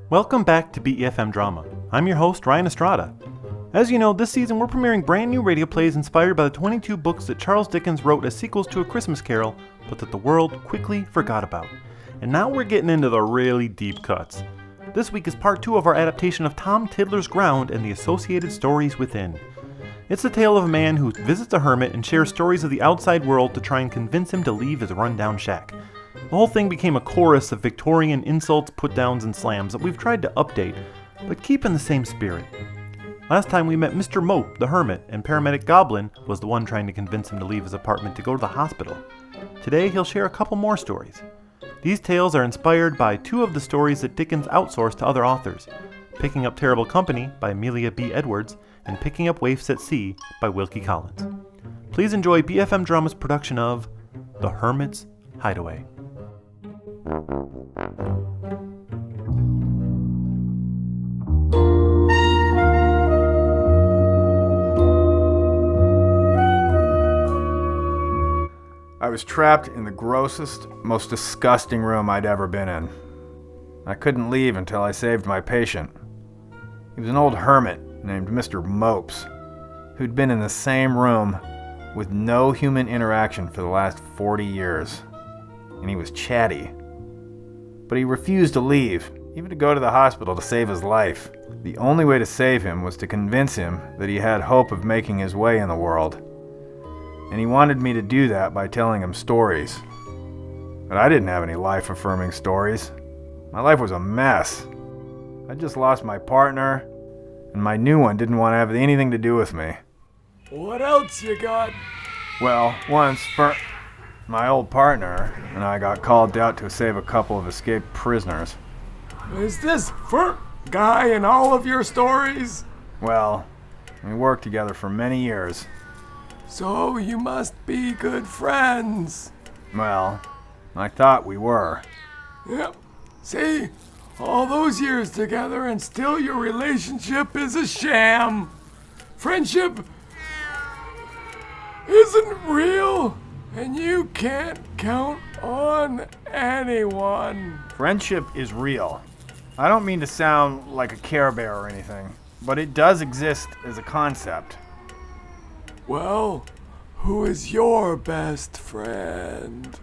Welcome back to BEFM Drama. I'm your host, Ryan Estrada. As you know, this season we're premiering brand new radio plays inspired by the 22 books that Charles Dickens wrote as sequels to A Christmas Carol, but that the world quickly forgot about. And now we're getting into the really deep cuts. This week is part 2 of our adaptation of Tom Tiddler's Ground and the associated stories within. It's the tale of a man who visits a hermit and shares stories of the outside world to try and convince him to leave his rundown shack. The whole thing became a chorus of Victorian insults, put-downs, and slams that we've tried to update, but keep in the same spirit. Last time we met Mr. Mope, the hermit, and paramedic Goblin was the one trying to convince him to leave his apartment to go to the hospital. Today he'll share a couple more stories. These tales are inspired by 2 of the stories that Dickens outsourced to other authors, Picking Up Terrible Company by Amelia B. Edwards and Picking Up Waifs at Sea by Wilkie Collins. Please enjoy BeFM Drama's production of The Hermit's Hideaway. I was trapped in the grossest, most disgusting room I'd ever been in. I couldn't leave until I saved my patient. He was an old hermit named Mr. Mopes, who'd been in the same room with no human interaction for the last 40 years. And he was chatty. But he refused to leave, even to go to the hospital to save his life. The only way to save him was to convince him that he had hope of making his way in the world. And he wanted me to do that by telling him stories. But I didn't have any life-affirming stories. My life was a mess. I just lost my partner, and my new one didn't want to have anything to do with me. What else you got? Well, once, my old partner and I got called out to save a couple of escaped prisoners. Is this guy in all of your stories? Well, we worked together for many years. So you must be good friends. Well, I thought we were. Yep. See? All those years together and still your relationship is a sham. Friendship isn't real, and you can't count on anyone. Friendship is real. I don't mean to sound like a Care Bear or anything, but it does exist as a concept. Well, who is your best friend?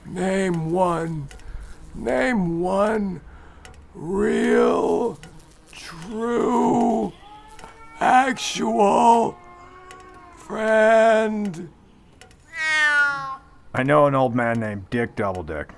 Name one. Name one real, true, actual friend. I know an old man named Dick Doubledick,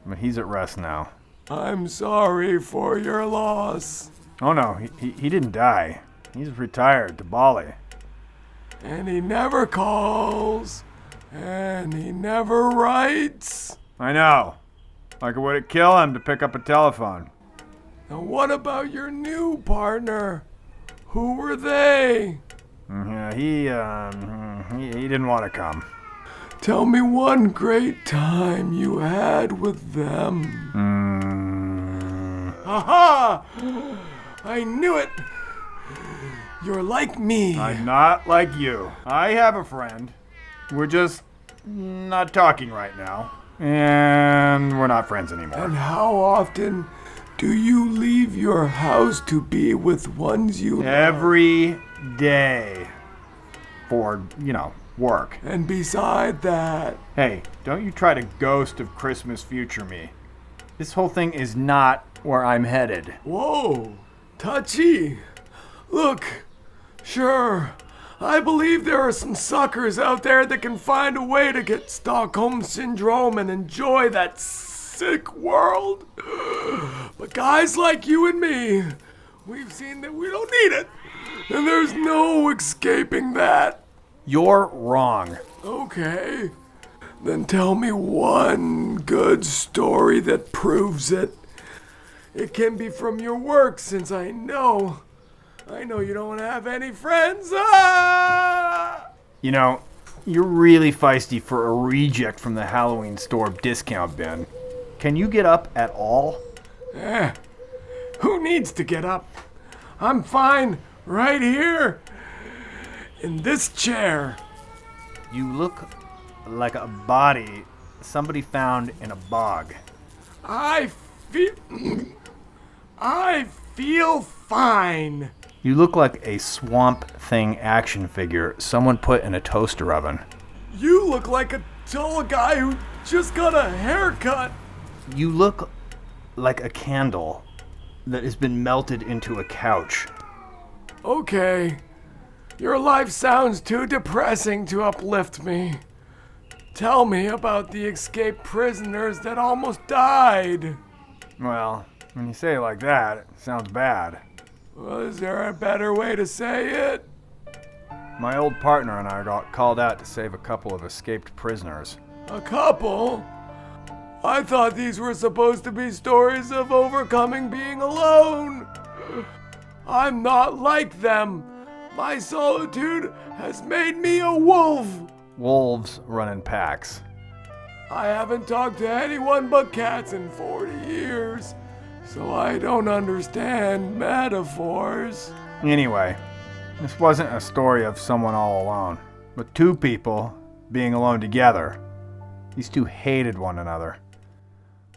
but he's at rest now. I'm sorry for your loss. Oh no, he didn't die. He's retired to Bali. And he never calls, and he never writes. I know. Like, would it kill him to pick up a telephone? Now what about your new partner? Who were they? Yeah, he didn't want to come. Tell me one great time you had with them. Aha! I knew it! You're like me. I'm not like you. I have a friend. We're just not talking right now. And we're not friends anymore. And how often do you leave your house to be with ones you love? Every day. For, work. And beside that... Hey, don't you try to ghost of Christmas future me. This whole thing is not where I'm headed. Whoa, touchy. Look, sure, I believe there are some suckers out there that can find a way to get Stockholm Syndrome and enjoy that sick world. But guys like you and me, we've seen that we don't need it. And there's no escaping that. You're wrong. Okay, then tell me one good story that proves it. It can be from your work, since I know you don't have any friends. Ah! You're really feisty for a reject from the Halloween store discount bin. Can you get up at all? Who needs to get up? I'm fine right here in this chair. You look like a body somebody found in a bog. I feel fine. You look like a Swamp Thing action figure someone put in a toaster oven. You look like a tall guy who just got a haircut. You look like a candle that has been melted into a couch. Okay. Your life sounds too depressing to uplift me. Tell me about the escaped prisoners that almost died. Well, when you say it like that, it sounds bad. Was there a better way to say it? My old partner and I got called out to save a couple of escaped prisoners. A couple? I thought these were supposed to be stories of overcoming being alone. I'm not like them. My solitude has made me a wolf. Wolves run in packs. I haven't talked to anyone but cats in 40 years, so I don't understand metaphors. Anyway, this wasn't a story of someone all alone, but two people being alone together. These two hated one another.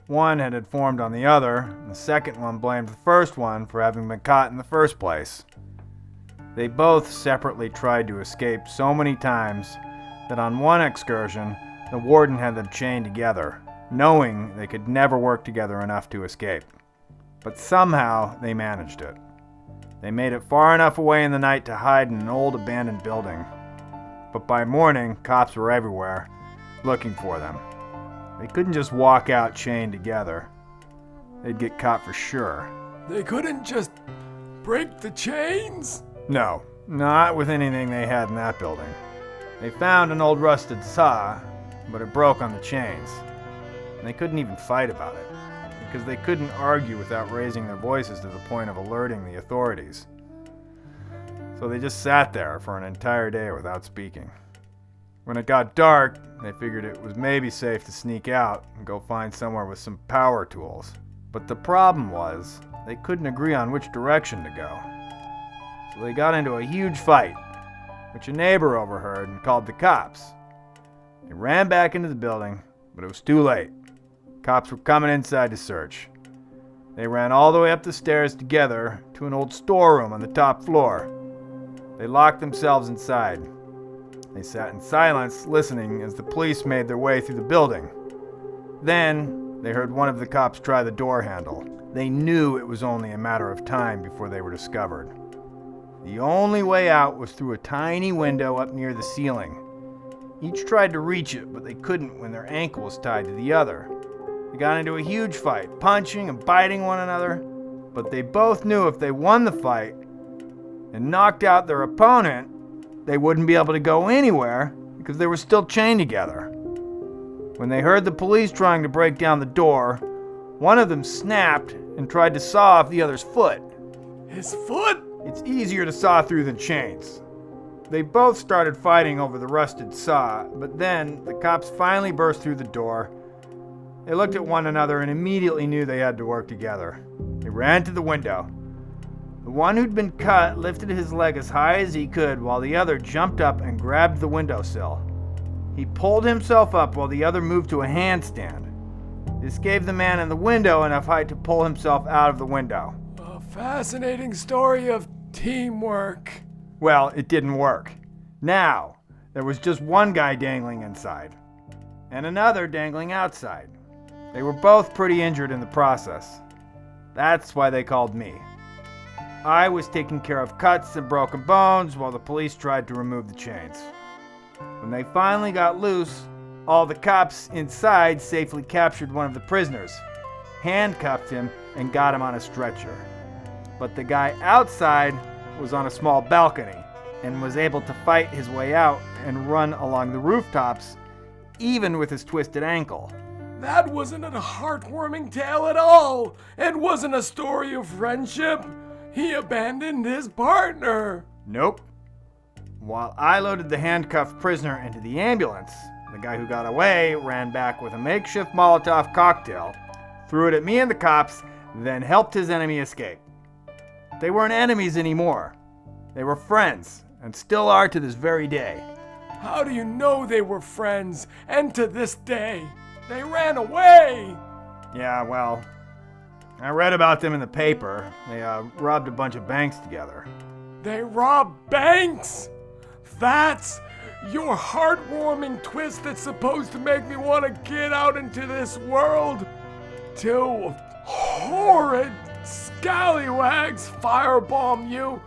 One had informed on the other, and the second one blamed the first one for having been caught in the first place. They both separately tried to escape so many times that on one excursion, the warden had them chained together, knowing they could never work together enough to escape. But somehow they managed it. They made it far enough away in the night to hide in an old abandoned building. But by morning, cops were everywhere, looking for them. They couldn't just walk out chained together. They'd get caught for sure. They couldn't just break the chains? No, not with anything they had in that building. They found an old rusted saw, but it broke on the chains. And they couldn't even fight about it, because they couldn't argue without raising their voices to the point of alerting the authorities. So they just sat there for an entire day without speaking. When it got dark, they figured it was maybe safe to sneak out and go find somewhere with some power tools. But the problem was, they couldn't agree on which direction to go. So they got into a huge fight, which a neighbor overheard and called the cops. They ran back into the building, but it was too late. Cops were coming inside to search. They ran all the way up the stairs together to an old storeroom on the top floor. They locked themselves inside. They sat in silence, listening as the police made their way through the building. Then, they heard one of the cops try the door handle. They knew it was only a matter of time before they were discovered. The only way out was through a tiny window up near the ceiling. Each tried to reach it, but they couldn't when their ankle was tied to the other. They got into a huge fight, punching and biting one another, but they both knew if they won the fight and knocked out their opponent, they wouldn't be able to go anywhere because they were still chained together. When they heard the police trying to break down the door, one of them snapped and tried to saw off the other's foot. His foot? It's easier to saw through than chains. They both started fighting over the rusted saw, but then the cops finally burst through the door. They looked at one another and immediately knew they had to work together. They ran to the window. The one who'd been cut lifted his leg as high as he could while the other jumped up and grabbed the windowsill. He pulled himself up while the other moved to a handstand. This gave the man in the window enough height to pull himself out of the window. A fascinating story of teamwork. Well, it didn't work. Now, there was just one guy dangling inside, and another dangling outside. They were both pretty injured in the process. That's why they called me. I was taking care of cuts and broken bones while the police tried to remove the chains. When they finally got loose, all the cops inside safely captured one of the prisoners, handcuffed him, and got him on a stretcher. But the guy outside was on a small balcony and was able to fight his way out and run along the rooftops, even with his twisted ankle. That wasn't a heartwarming tale at all. It wasn't a story of friendship. He abandoned his partner. Nope. While I loaded the handcuffed prisoner into the ambulance, the guy who got away ran back with a makeshift Molotov cocktail, threw it at me and the cops, then helped his enemy escape. They weren't enemies anymore. They were friends, and still are to this very day. How do you know they were friends, and to this day? They ran away! Yeah, well, I read about them in the paper. They robbed a bunch of banks together. They robbed banks? That's your heartwarming twist that's supposed to make me want to get out into this world. Two horrid scallywags firebomb you,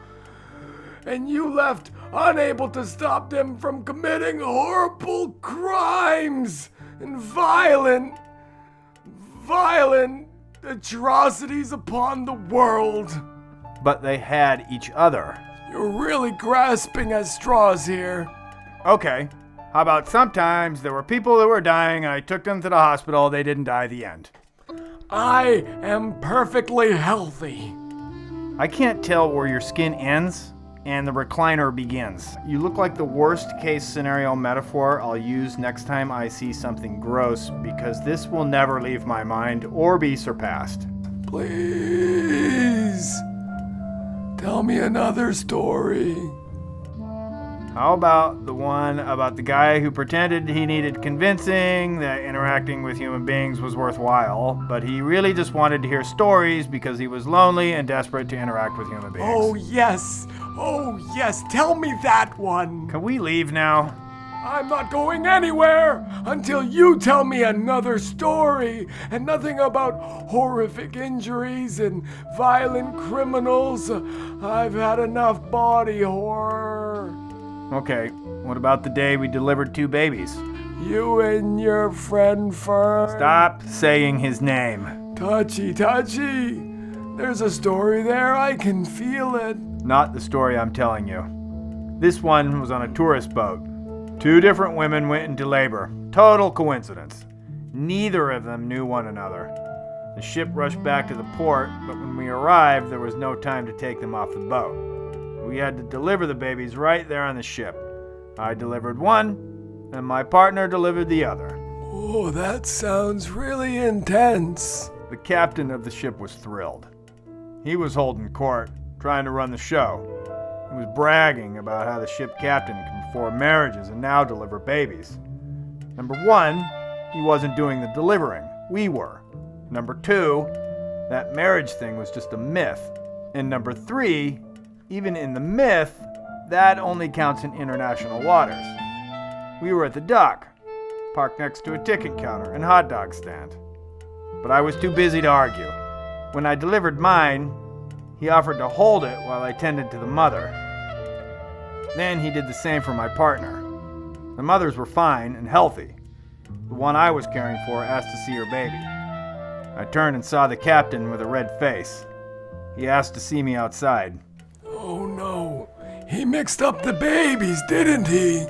and you left unable to stop them from committing horrible crimes and violent atrocities upon the world. But they had each other. You're really grasping at straws here. Okay, how about sometimes there were people that were dying and I took them to the hospital, they didn't die, the end. I am perfectly healthy. I can't tell where your skin ends and the recliner begins. You look like the worst case scenario metaphor I'll use next time I see something gross, because this will never leave my mind or be surpassed. Please, tell me another story. How about the one about the guy who pretended he needed convincing that interacting with human beings was worthwhile, but he really just wanted to hear stories because he was lonely and desperate to interact with human beings? Oh yes, tell me that one. Can we leave now? I'm not going anywhere until you tell me another story, and nothing about horrific injuries and violent criminals. I've had enough body horror. Okay, what about the day we delivered 2 babies? You and your friend Fern. Stop saying his name. Touchy. There's a story there, I can feel it. Not the story I'm telling you. This one was on a tourist boat. 2 different women went into labor. Total coincidence. Neither of them knew one another. The ship rushed back to the port, but when we arrived, there was no time to take them off the boat. We had to deliver the babies right there on the ship. I delivered one, and my partner delivered the other. Oh, that sounds really intense. The captain of the ship was thrilled. He was holding court, trying to run the show. He was bragging about how the ship captain can perform marriages and now deliver babies. Number 1, he wasn't doing the delivering. We were. Number 2, that marriage thing was just a myth. And number 3, even in the myth, that only counts in international waters. We were at the dock, parked next to a ticket counter and hot dog stand. But I was too busy to argue. When I delivered mine, he offered to hold it while I tended to the mother. Then he did the same for my partner. The mothers were fine and healthy. The one I was caring for asked to see her baby. I turned and saw the captain with a red face. He asked to see me outside. Oh no, he mixed up the babies, didn't he?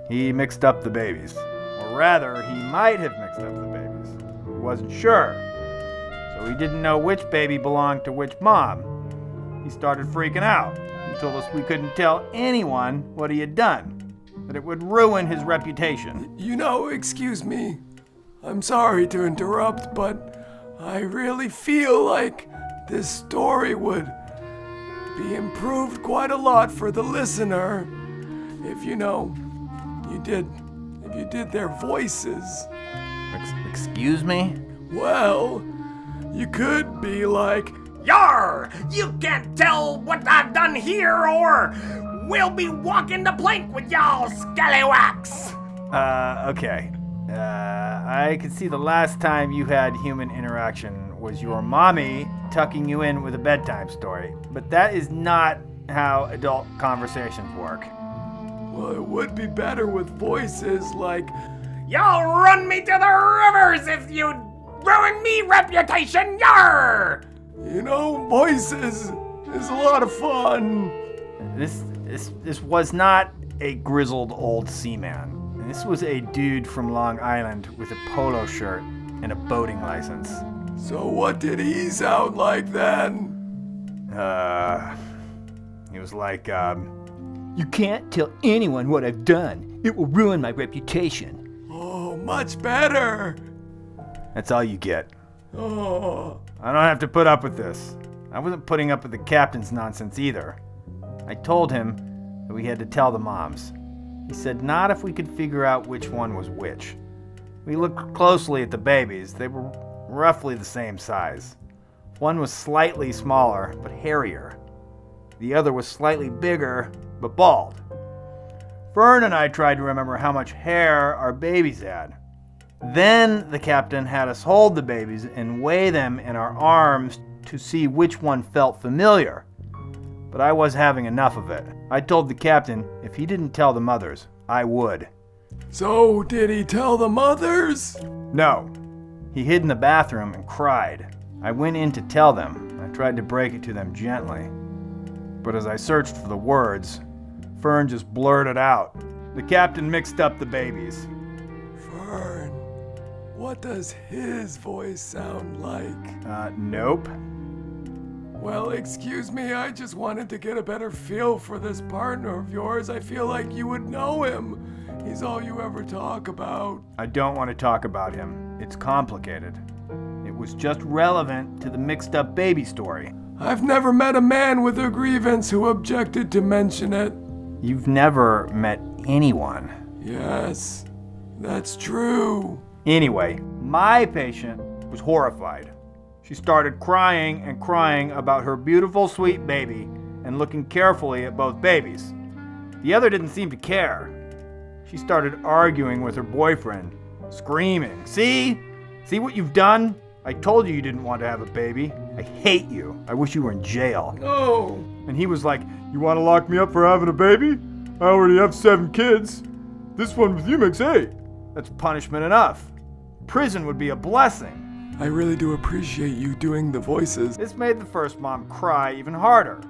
He mixed up the babies. Or rather, he might have mixed up the babies. He wasn't sure. So he didn't know which baby belonged to which mom. He started freaking out. He told us we couldn't tell anyone what he had done, that it would ruin his reputation. Excuse me. I'm sorry to interrupt, but I really feel like this story would be improved quite a lot for the listener if you did their voices. Excuse me? Well, you could be like, Yar! You can't tell what I've done here, or we'll be walking the plank with y'all scallywags! Okay. I can see the last time you had human interaction was your mommy tucking you in with a bedtime story, but that is not how adult conversations work. well, it would be better with voices like, Y'all run me to the rivers if you ruin me reputation, yar! Voices is a lot of fun. This was not a grizzled old seaman. This was a dude from Long Island with a polo shirt and a boating license. So what did he sound like then? He was like, you can't tell anyone what I've done. It will ruin my reputation. Oh, much better. That's all you get. Oh. I don't have to put up with this. I wasn't putting up with the captain's nonsense either. I told him that we had to tell the moms. He said not if we could figure out which one was which. We looked closely at the babies. They were roughly the same size. One was slightly smaller, but hairier. The other was slightly bigger, but bald. Fern and I tried to remember how much hair our babies had. Then the captain had us hold the babies and weigh them in our arms to see which one felt familiar. But I was having enough of it. I told the captain if he didn't tell the mothers, I would. So, did he tell the mothers? No. He hid in the bathroom and cried. I went in to tell them. I tried to break it to them gently. But as I searched for the words, Fern just blurted out. The captain mixed up the babies. Fern, what does his voice sound like? Nope. Well, excuse me, I just wanted to get a better feel for this partner of yours. I feel like you would know him. He's all you ever talk about. I don't want to talk about him. It's complicated. It was just relevant to the mixed up baby story. I've never met a man with a grievance who objected to mention it. You've never met anyone. Yes, that's true. Anyway, my patient was horrified. She started crying and crying about her beautiful, sweet baby and looking carefully at both babies. The other didn't seem to care. She started arguing with her boyfriend, screaming, See? See what you've done? I told you didn't want to have a baby. I hate you. I wish you were in jail. No. And he was like, You want to lock me up for having a baby? I already have 7 kids. This one with you makes 8. That's punishment enough. Prison would be a blessing. I really do appreciate you doing the voices. This made the first mom cry even harder.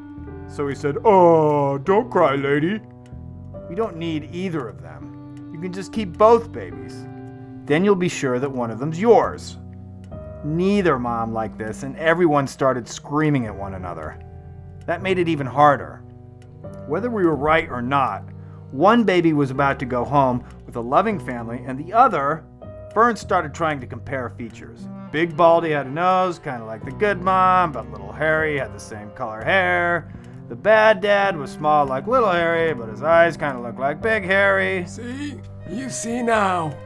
So he said, Oh, don't cry, lady. We don't need either of them. You can just keep both babies. Then you'll be sure that one of them's yours. Neither mom liked this, and everyone started screaming at one another. That made it even harder. Whether we were right or not, one baby was about to go home with a loving family, and the other, Fern started trying to compare features. Big Baldy had a nose, kind of like the good mom, but Little Harry had the same color hair. The bad dad was small like Little Harry, but his eyes kind of looked like Big Harry. See? You see now.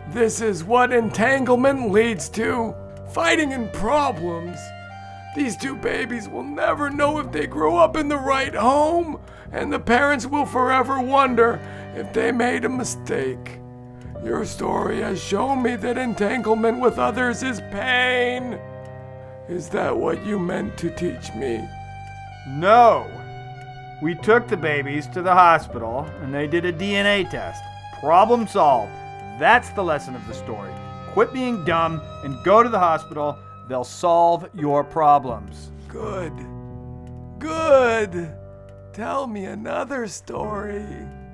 This is what entanglement leads to. Fighting and problems. These 2 babies will never know if they grew up in the right home, and the parents will forever wonder if they made a mistake. Your story has shown me that entanglement with others is pain. Is that what you meant to teach me? No. We took the babies to the hospital, and they did a DNA test. Problem solved. That's the lesson of the story. Quit being dumb and go to the hospital. They'll solve your problems. Good. Good. Tell me another story.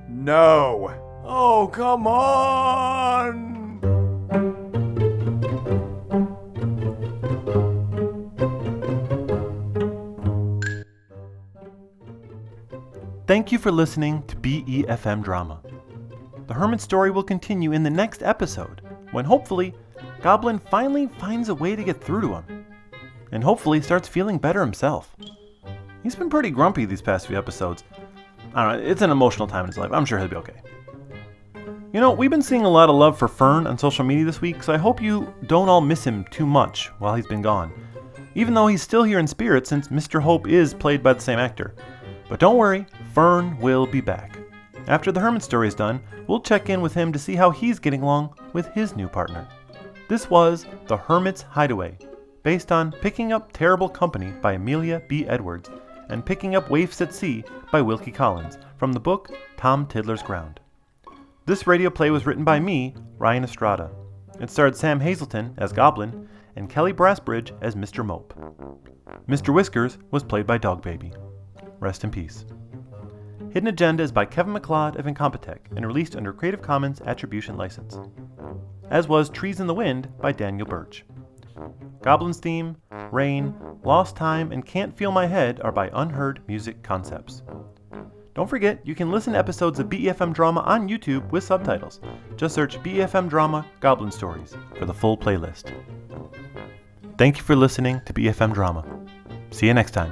No. Oh, come on. Thank you for listening to BEFM Drama. The Hermit story will continue in the next episode, when hopefully, Goblin finally finds a way to get through to him, and hopefully starts feeling better himself. He's been pretty grumpy these past few episodes. I don't know, it's an emotional time in his life. I'm sure he'll be okay. You know, we've been seeing a lot of love for Fern on social media this week, so I hope you don't all miss him too much while he's been gone. Even though he's still here in spirit since Mr. Hope is played by the same actor. But don't worry, Fern will be back. After the Hermit story is done, we'll check in with him to see how he's getting along with his new partner. This was The Hermit's Hideaway, based on Picking Up Terrible Company by Amelia B. Edwards and Picking Up Waifs at Sea by Wilkie Collins from the book Tom Tiddler's Ground. This radio play was written by me, Ryan Estrada. It starred Sam Hazelton as Goblin and Kelly Brassbridge as Mr. Mope. Mr. Whiskers was played by Dog Baby. Rest in peace. Hidden Agenda is by Kevin MacLeod of Incompetech and released under Creative Commons Attribution License. As was Trees in the Wind by Daniel Birch. Goblin's Theme, Rain, Lost Time, and Can't Feel My Head are by Unheard Music Concepts. Don't forget, you can listen to episodes of BEFM Drama on YouTube with subtitles. Just search BEFM Drama Goblin Stories for the full playlist. Thank you for listening to BEFM Drama. See you next time.